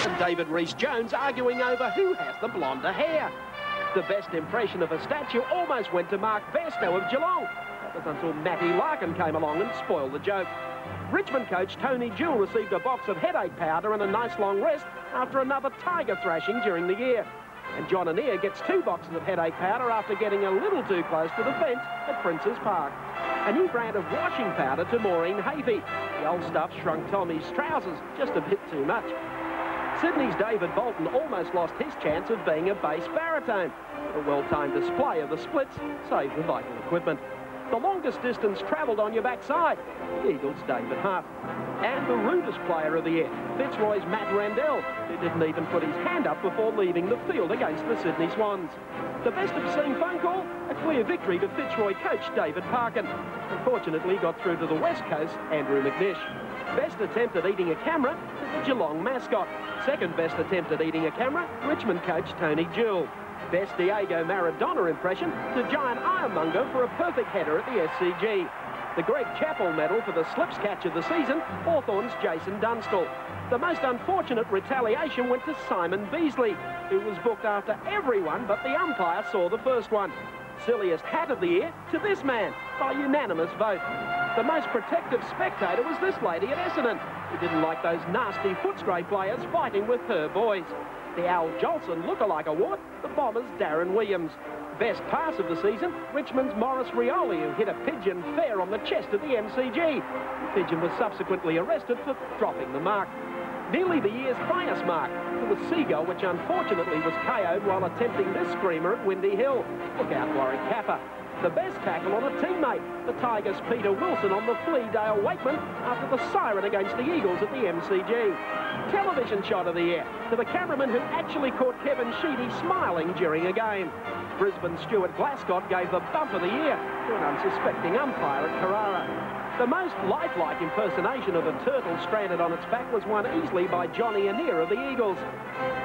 and David Rhys-Jones arguing over who has the blonder hair. The best impression of a statue almost went to Mark Bairstow of Geelong. That was until Matty Larkin came along and spoiled the joke. Richmond coach Tony Jewell received a box of headache powder and a nice long rest after another tiger thrashing during the year. And John Annear gets 2 boxes of headache powder after getting a little too close to the fence at Prince's Park. A new brand of washing powder to Maureen Havey. The old stuff shrunk Tommy's trousers just a bit too much. Sydney's David Bolton almost lost his chance of being a bass baritone. A well-timed display of the splits saved the vital equipment. The longest distance travelled on your backside, the Eagles' David Hart. And the rudest player of the year, Fitzroy's Matt Randell, who didn't even put his hand up before leaving the field against the Sydney Swans. The best obscene phone call, a clear victory to Fitzroy coach David Parkin. Unfortunately got through to the West Coast, Andrew McNish. Best attempt at eating a camera to the Geelong mascot. Second best attempt at eating a camera, Richmond coach Tony Jewell. Best Diego Maradona impression to giant ironmonger for a perfect header at the SCG. The Greg Chappell medal for the slips catch of the season, Hawthorn's Jason Dunstall. The most unfortunate retaliation went to Simon Beasley, who was booked after everyone but the umpire saw the first one. Silliest hat of the year to this man, by unanimous vote. The most protective spectator was this lady at Essendon, who didn't like those nasty Footscray players fighting with her boys. The Al Jolson look-alike award, the Bombers' Darren Williams. Best pass of the season, Richmond's Maurice Rioli, who hit a pigeon fair on the chest of the MCG. The pigeon was subsequently arrested for dropping the mark. Nearly the year's finest mark for the Seagull, which unfortunately was KO'd while attempting this screamer at Windy Hill. Look out, Warwick Kappa. The best tackle on a teammate, the Tigers' Peter Wilson on the flea Dale Wakeman after the siren against the Eagles at the MCG. Television shot of the year to the cameraman who actually caught Kevin Sheedy smiling during a game. Brisbane Stuart Glascott gave the bump of the year to an unsuspecting umpire at Carrara. The most lifelike impersonation of a turtle stranded on its back was won easily by Johnny Annear of the Eagles.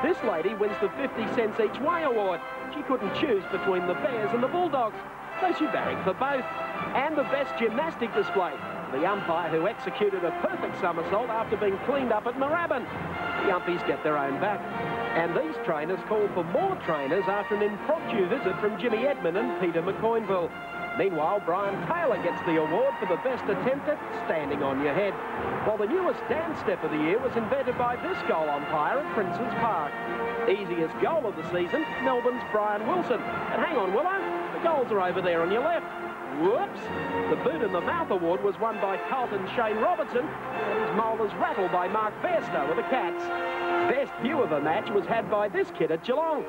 This lady wins the 50 cents each way award. She couldn't choose between the Bears and the Bulldogs, so she barracked for both. And the best gymnastic display, the umpire who executed a perfect somersault after being cleaned up at Moorabbin. The umpies get their own back. And these trainers call for more trainers after an impromptu visit from Jimmy Edmund and Peter McCoynville. Meanwhile, Brian Taylor gets the award for the best attempt at standing on your head. While the newest dance step of the year was invented by this goal umpire at Prince's Park. Easiest goal of the season, Melbourne's Brian Wilson. And hang on, Willow, the goals are over there on your left. Whoops! The Boot in the Mouth award was won by Carlton Shane Robertson, and his molars rattled by Mark Bairstow of the Cats. Best view of a match was had by this kid at Geelong.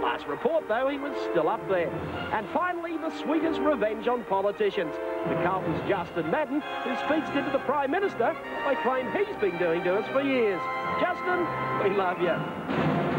Last report, though, he was still up there. And finally, the sweetest revenge on politicians. The Carlton's Justin Madden, who speaks to the Prime Minister, they claim he's been doing to us for years. Justin, we love you.